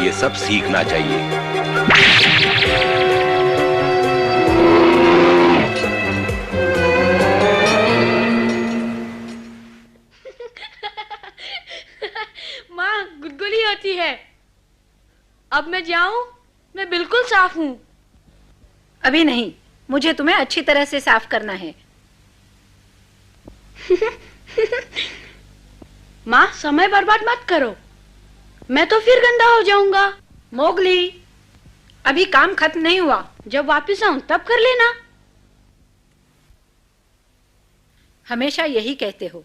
ये सब सीखना चाहिए। माँ गुदगुली होती है। अब मैं जाऊं? मैं बिल्कुल साफ हूँ। अभी नहीं, मुझे तुम्हें अच्छी तरह से साफ करना है। माँ समय बर्बाद मत करो, मैं तो फिर गंदा हो जाऊंगा। मोगली, अभी काम खत्म नहीं हुआ। जब वापस आऊं तब कर लेना। हमेशा यही कहते हो।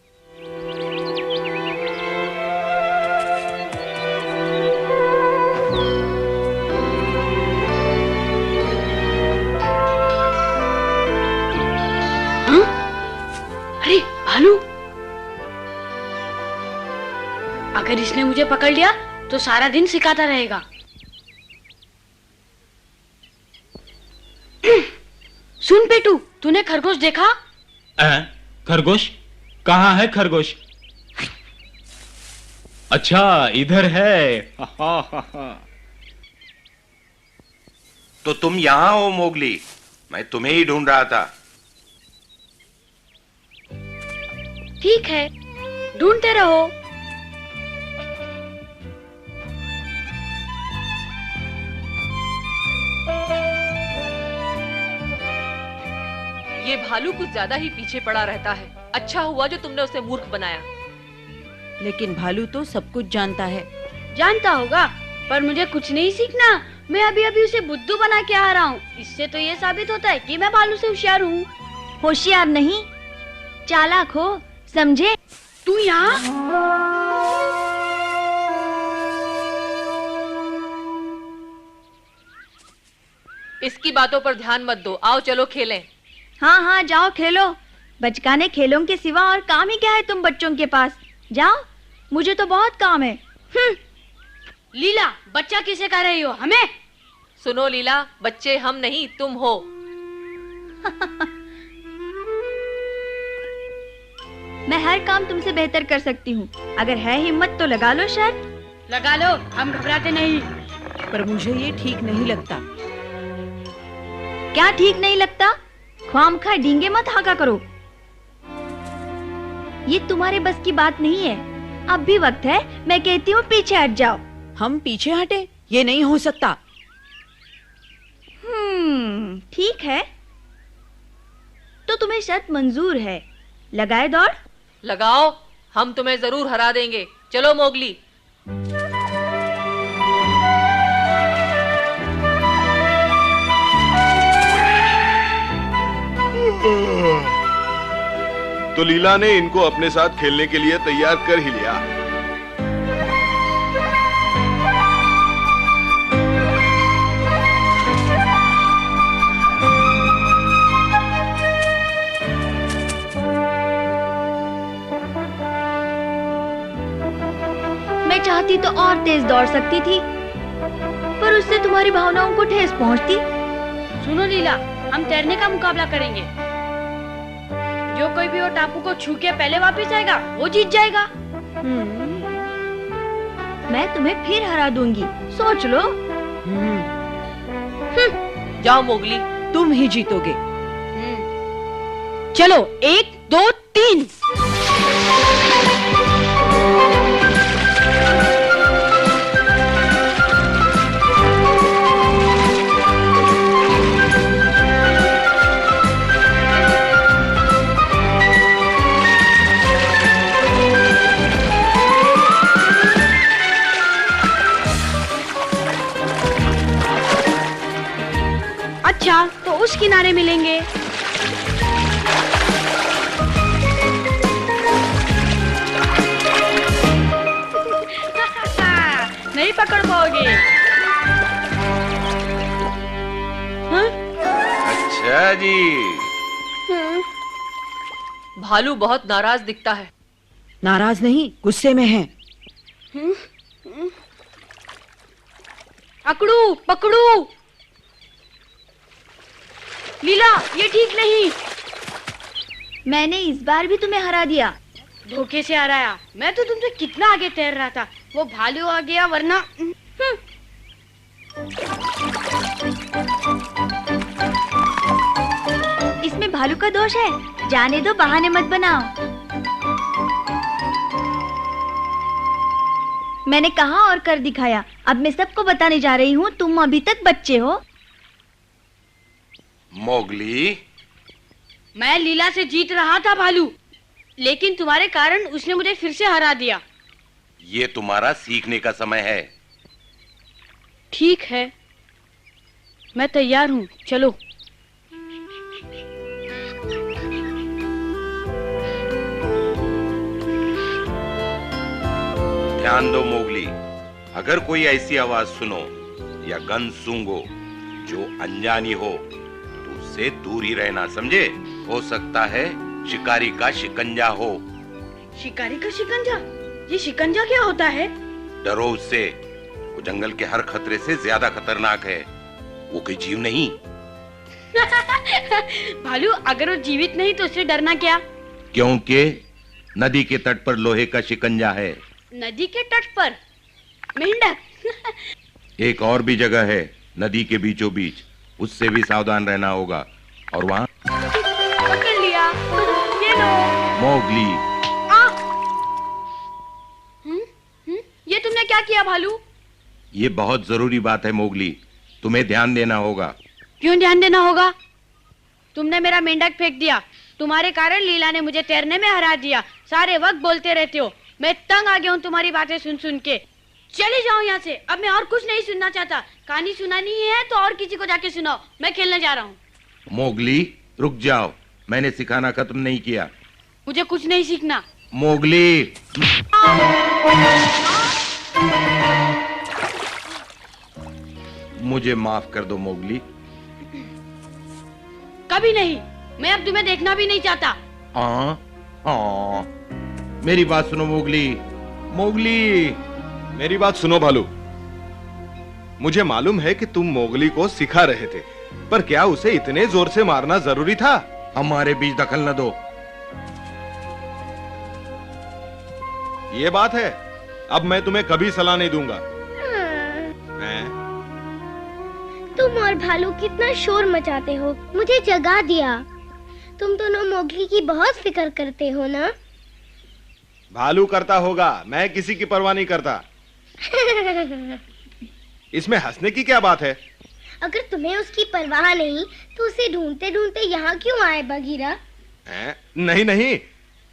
अरे भालू, अगर इसने मुझे पकड़ लिया तो सारा दिन सिखाता रहेगा। सुन पेटू, तूने खरगोश देखा? खरगोश? कहाँ है खरगोश? अच्छा, इधर है। तो तुम यहाँ हो मोगली, मैं तुम्हें ही ढूंढ रहा था। ठीक है, ढूंढते रहो। ये भालू कुछ ज्यादा ही पीछे पड़ा रहता है। अच्छा हुआ जो तुमने उसे मूर्ख बनाया। लेकिन भालू तो सब कुछ जानता है। जानता होगा, पर मुझे कुछ नहीं सीखना। मैं अभी अभी उसे बुद्धू बना के आ रहा हूँ। इससे तो ये साबित होता है कि मैं भालू से होशियार हूँ। होशियार नहीं, चालाक हो, समझे? तू यहाँ? इसकी बातों पर ध्यान मत दो, आओ चलो खेलें। हाँ हाँ, जाओ खेलो। बचकाने खेलों के सिवा और काम ही क्या है तुम बच्चों के पास? जाओ, मुझे तो बहुत काम है। लीला, बच्चा किसे कह रही हो? हमें? सुनो लीला, बच्चे हम नहीं तुम हो। मैं हर काम तुमसे बेहतर कर सकती हूँ। अगर है हिम्मत तो लगा लो शर्त। लगा लो, हम घबराते नहीं। पर मुझे ये ठीक नहीं लगता। क्या ठीक नहीं लगता? ख्वामखा डींगे मत हाका करो। ये तुम्हारे बस की बात नहीं है। अब भी वक्त है, मैं कहती हूँ पीछे हट जाओ। हम पीछे हटे? ये नहीं हो सकता। ठीक है, तो तुम्हें शर्त मंजूर है। लगाए दौड़? लगाओ, हम तुम्हें जरूर हरा देंगे। चलो मोगली। तो लीला ने इनको अपने साथ खेलने के लिए तैयार कर ही लिया। मैं चाहती तो और तेज दौड़ सकती थी, पर उससे तुम्हारी भावनाओं को ठेस पहुंचती। सुनो लीला, हम तैरने का मुकाबला करेंगे। जो कोई भी वो टापू को छू के पहले वापस आएगा वो जीत जाएगा। मैं तुम्हें फिर हरा दूंगी, सोच लो। जाओ मोगली, तुम ही जीतोगे। चलो, 1 2 3। अच्छा, तो उस किनारे मिलेंगे। नहीं पकड़ पाओगे। हाँ? अच्छा जी। भालू बहुत नाराज दिखता है। नाराज नहीं, गुस्से में है। अकड़ू, पकड़ू। लीला, ये ठीक नहीं। मैंने इस बार भी तुम्हें हरा दिया। धोखे से हराया। मैं तो तुमसे कितना आगे तैर रहा था। वो भालू आ गया, वरना इसमें भालू का दोष है, जाने दो, बहाने मत बनाओ। मैंने कहा और कर दिखाया, अब मैं सबको बताने जा रही हूँ, तुम अभी तक बच्चे हो। मोगली, मैं लीला से जीत रहा था भालू, लेकिन तुम्हारे कारण उसने मुझे फिर से हरा दिया। ये तुम्हारा सीखने का समय है। ठीक है, मैं तैयार हूँ, चलो। ध्यान दो मोगली, अगर कोई ऐसी आवाज सुनो या गंध सूंघो जो अनजानी हो तो उससे दूर ही रहना, समझे? हो सकता है शिकारी का शिकंजा हो। शिकारी का शिकंजा? ये शिकंजा क्या होता है? डरो उससे, वो जंगल के हर खतरे से ज्यादा खतरनाक है। वो कोई जीव नहीं। भालू, अगर वो जीवित नहीं तो उससे डरना क्या? क्योंकि नदी के तट पर लोहे का शिकंजा है। नदी के तट पर मेंढक? एक और भी जगह है नदी के बीचों बीच, उससे भी सावधान रहना होगा। और वहाँ पकड़ लिया, ये लो। मोगली, ये तुमने क्या किया भालू? ये बहुत जरूरी बात है मोगली, तुम्हें ध्यान देना होगा। क्यों ध्यान देना होगा? तुमने मेरा मेंढक फेंक दिया, तुम्हारे कारण लीला ने मुझे तैरने में हरा दिया। सारे वक्त बोलते रहते हो, मैं तंग आ गया हूँ तुम्हारी बातें सुन सुन के। चले जाओ यहाँ से, अब मैं और कुछ नहीं सुनना चाहता। कहानी सुनानी है तो और किसी को जाके सुनाओ, मैं खेलने जा रहा हूँ। मोगली रुक जाओ, मैंने सिखाना खत्म नहीं किया। मुझे कुछ नहीं सीखना। मोगली, मुझे माफ कर दो मोगली। कभी नहीं, मैं अब तुम्हें देखना भी नहीं चाहता। हाँ हाँ, मेरी बात सुनो मोगली। मोगली, मेरी बात सुनो भालू। मुझे मालूम है कि तुम मोगली को सिखा रहे थे, पर क्या उसे इतने जोर से मारना जरूरी था? हमारे बीच दखल न दो। ये बात है, अब मैं तुम्हें कभी सलाह नहीं दूंगा। हैं? तुम और भालू कितना शोर मचाते हो, मुझे जगा दिया। तुम दोनों मोगली की बहुत फिक्र करते हो ना? भालू करता होगा, मैं किसी की परवाह नहीं करता। इसमें हंसने की क्या बात है? अगर तुम्हें उसकी परवाह नहीं तो उसे ढूंढते ढूंढते यहाँ क्यों आए बगीरा? नहीं नहीं,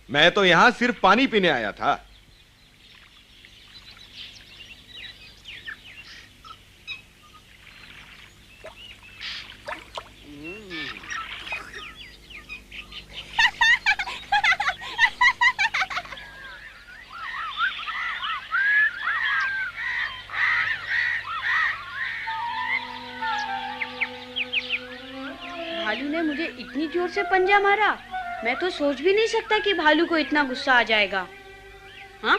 मैं तो यहाँ सिर्फ पानी पीने आया था। भालू ने मुझे इतनी जोर से पंजा मारा, मैं तो सोच भी नहीं सकता कि भालू को इतना गुस्सा आ जाएगा। हाँ?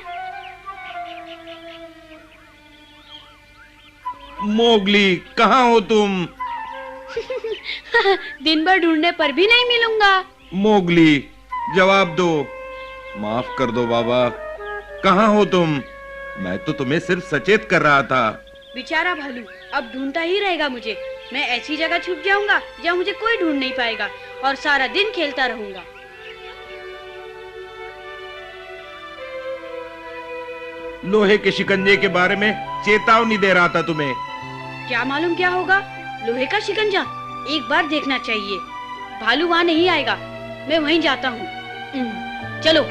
मोगली, कहाँ हो तुम? दिन भर ढूंढने पर भी नहीं मिलूंगा। मोगली, जवाब दो। माफ कर दो बाबा, कहाँ हो तुम? मैं तो तुम्हें सिर्फ सचेत कर रहा था। बेचारा भालू अब ढूंढता ही रहेगा मुझे। मैं ऐसी जगह छुप जाऊंगा जहाँ मुझे कोई ढूंढ नहीं पाएगा और सारा दिन खेलता रहूंगा। लोहे के शिकंजे के बारे में चेतावनी दे रहा था तुम्हें। क्या मालूम क्या होगा? लोहे का शिकंजा एक बार देखना चाहिए। भालू वहाँ नहीं आएगा, मैं वहीं जाता हूँ। चलो।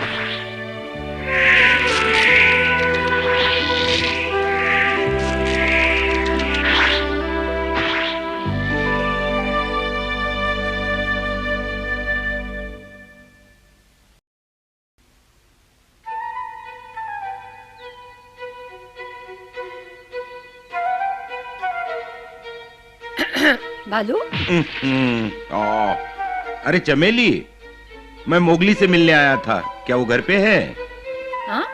भालू, अरे चमेली, मैं मोगली से मिलने आया था, क्या वो घर पे है? हाँ,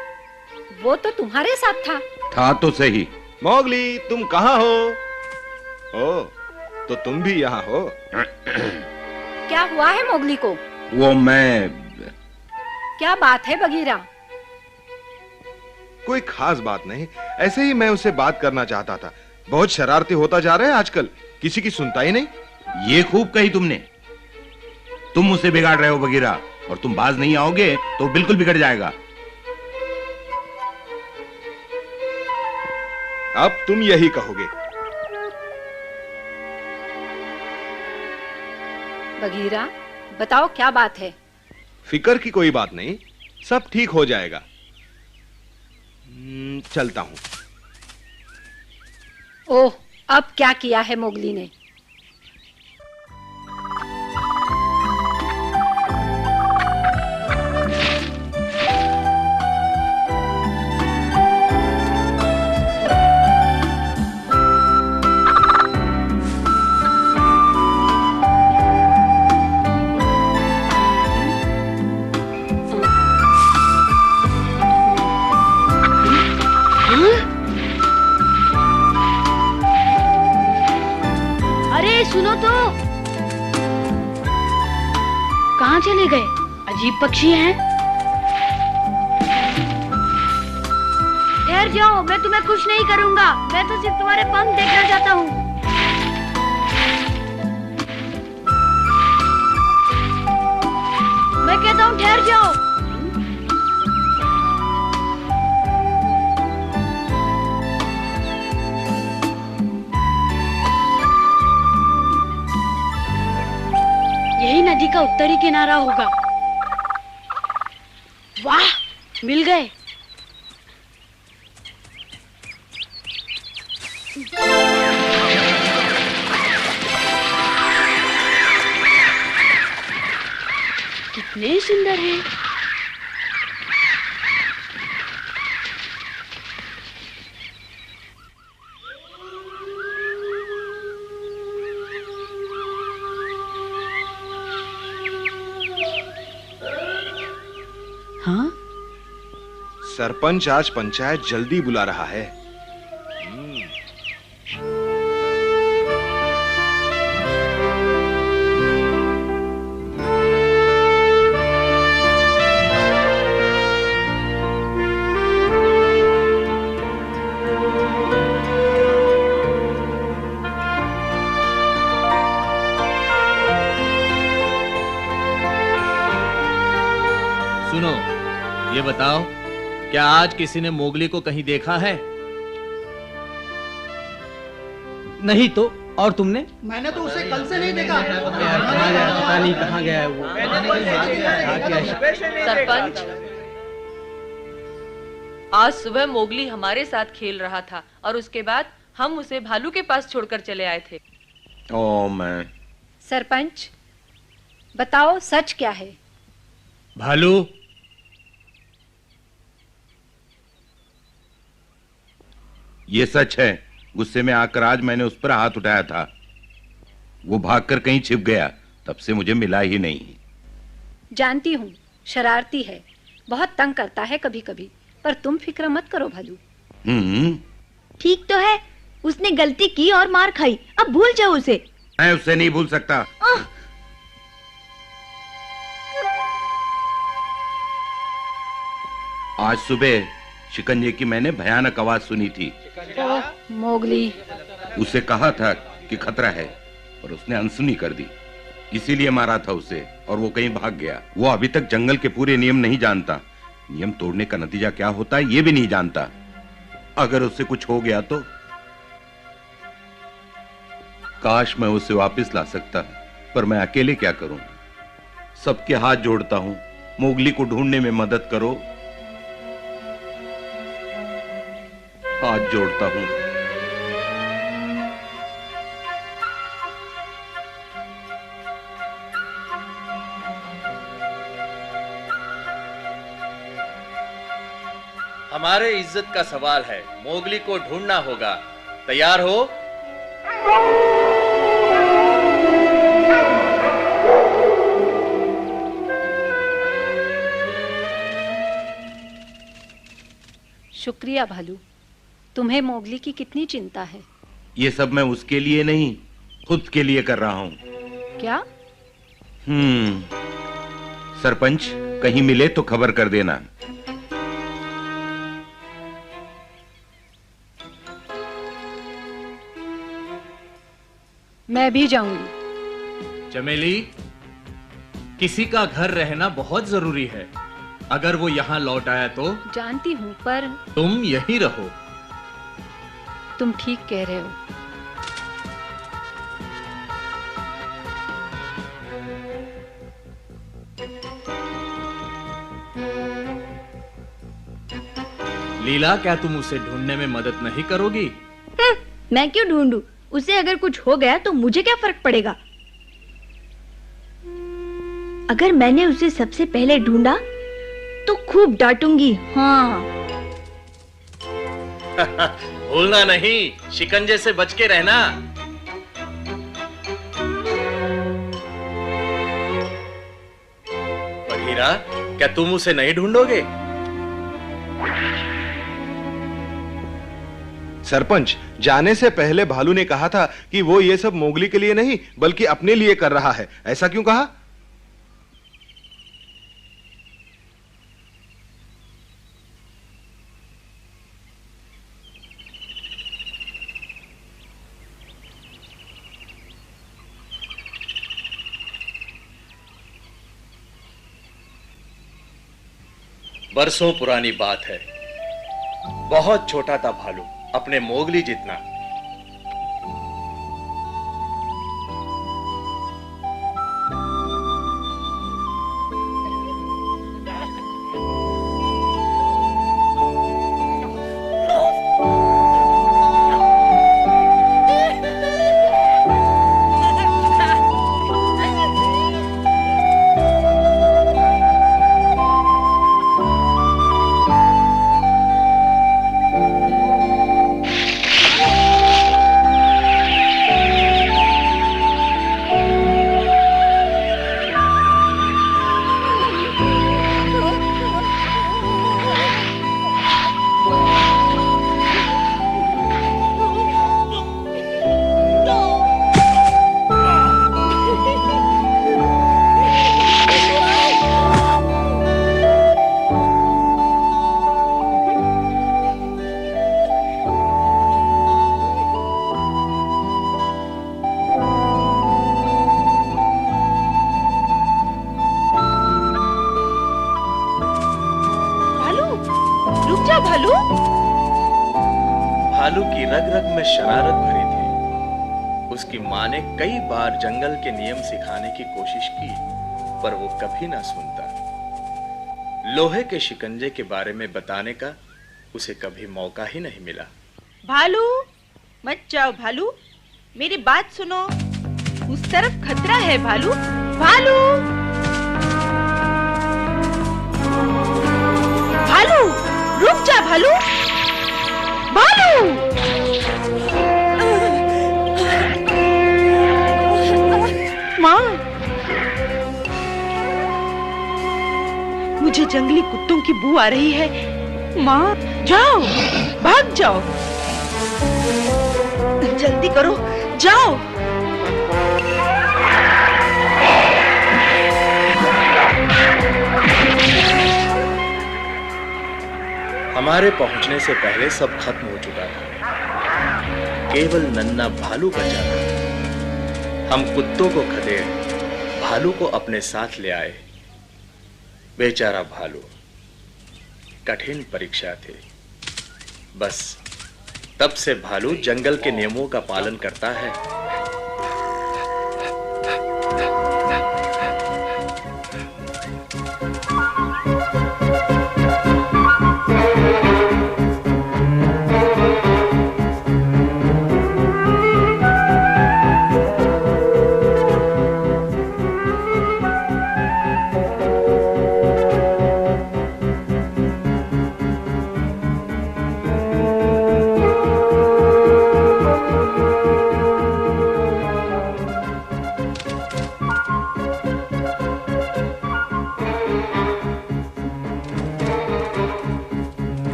वो तो तुम्हारे साथ था तो सही। मोगली, तुम कहाँ हो? ओ, तो तुम भी यहाँ हो? क्या हुआ है मोगली को? वो मैं... क्या बात है बगीरा? कोई खास बात नहीं, ऐसे ही मैं उससे बात करना चाहता था। बहुत शरारती होता जा रहा है आजकल, किसी की सुनता ही नहीं। ये खूब कही तुमने। तुम मुझसे बिगाड़ रहे हो बगीरा, और तुम बाज नहीं आओगे तो बिल्कुल बिगड़ जाएगा। अब तुम यही कहोगे। बगीरा, बताओ क्या बात है? फिक्र की कोई बात नहीं, सब ठीक हो जाएगा। चलता हूं। ओह, अब क्या किया है मोगली ने? सुनो तो, कहाँ चले गए? अजीब पक्षी हैं। ठहर जाओ, मैं तुम्हें कुछ नहीं करूंगा। मैं तो सिर्फ तुम्हारे पंख देखना चाहता हूँ। मैं कहता हूँ ठहर जाओ। यही नदी का उत्तरी किनारा होगा। वाह, मिल गए। कितने सुंदर हैं। हाँ? सरपंच आज पंचायत जल्दी बुला रहा है। सुनो, ये बताओ, क्या आज किसी ने मोगली को कहीं देखा है? नहीं तो, और तुमने? मैंने तो उसे कल से नहीं देखा। कहाँ गया, पता नहीं कहाँ गया है वो। सरपंच, आज सुबह मोगली हमारे साथ खेल रहा था और उसके बाद हम उसे भालू के पास छोड़कर चले आए थे। ओ मैं। सरपंच, बताओ सच क्या है? भालू, ये सच है। गुस्से में आकर आज मैंने उस पर हाथ उठाया था। वो भागकर कहीं छिप गया, तब से मुझे मिला ही नहीं। जानती हूँ, शरारती है, बहुत तंग करता है कभी कभी, पर तुम फिक्र मत करो भालू। ठीक तो है, उसने गलती की और मार खाई, अब भूल जाओ उसे। मैं उसे नहीं भूल सकता। आज सुबह शिकंजे की मैंने भयानक आवाज सुनी थी। मोगली। उसे कहा था कि खतरा है, पर उसने अनसुनी कर दी, इसीलिए मारा था उसे, और वो कहीं भाग गया। वो अभी तक जंगल के पूरे नियम नहीं जानता। नियम तोड़ने का नतीजा क्या होता है ये भी नहीं जानता। अगर उससे कुछ हो गया तो काश मैं उसे वापस ला सकता, पर मैं अकेले क्या करूं? सबके हाथ जोड़ता हूं, मोगली को ढूंढने में मदद करो। हाथ जोड़ता हूं। हमारे इज्जत का सवाल है, मोगली को ढूंढना होगा। तैयार हो? शुक्रिया भालू, तुम्हें मोगली की कितनी चिंता है। ये सब मैं उसके लिए नहीं, खुद के लिए कर रहा हूं। क्या? सरपंच, कहीं मिले तो खबर कर देना। मैं भी जाऊंगी। चमेली, किसी का घर रहना बहुत जरूरी है। अगर वो यहाँ लौट आया तो? जानती हूँ, पर तुम यहीं रहो। तुम ठीक कह रहे हो। लीला, क्या तुम उसे ढूंढने में मदद नहीं करोगी? मैं क्यों ढूंढूं? उसे अगर कुछ हो गया तो मुझे क्या फर्क पड़ेगा? अगर मैंने उसे सबसे पहले ढूंढा तो खूब डांटूंगी। हाँ। भूलना नहीं, शिकंजे से बच के रहना। बघीरा, क्या तुम उसे नहीं ढूंढोगे? सरपंच, जाने से पहले भालू ने कहा था कि वो ये सब मोगली के लिए नहीं बल्कि अपने लिए कर रहा है। ऐसा क्यों कहा? बरसों पुरानी बात है। बहुत छोटा था भालू, अपने मोगली जितना। भालू की रग रग में शरारत भरी थी। उसकी मां ने कई बार जंगल के नियम सिखाने की कोशिश की, पर वो कभी ना सुनता। लोहे के शिकंजे के बारे में बताने का उसे कभी मौका ही नहीं मिला। भालू, मत जाओ भालू, मेरी बात सुनो। उस तरफ खतरा है भालू। भालू, भालू, रुक जा भालू। भालू, माँ, मुझे जंगली कुत्तों की बू आ रही है। माँ, जाओ, भाग जाओ, जल्दी करो, जाओ। हमारे पहुंचने से पहले सब खत्म हो चुका था। केवल नन्हा भालू बचा था। हम कुत्तों को खदेड़ भालू को अपने साथ ले आए। बेचारा भालू, कठिन परीक्षा थी। बस तब से भालू जंगल के नियमों का पालन करता है।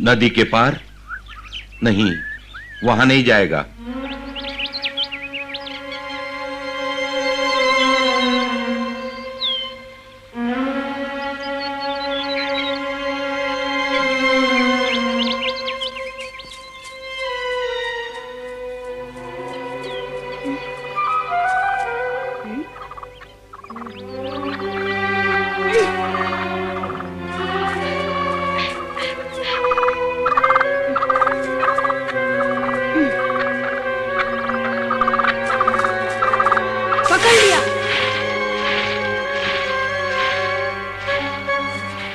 नदी के पार नहीं, वहां नहीं जाएगा।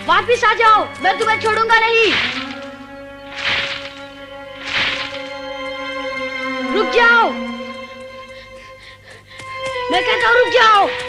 वापिस आ जाओ, मैं तुम्हें छोड़ूंगा नहीं। रुक जाओ, मैं कहता हूँ रुक जाओ।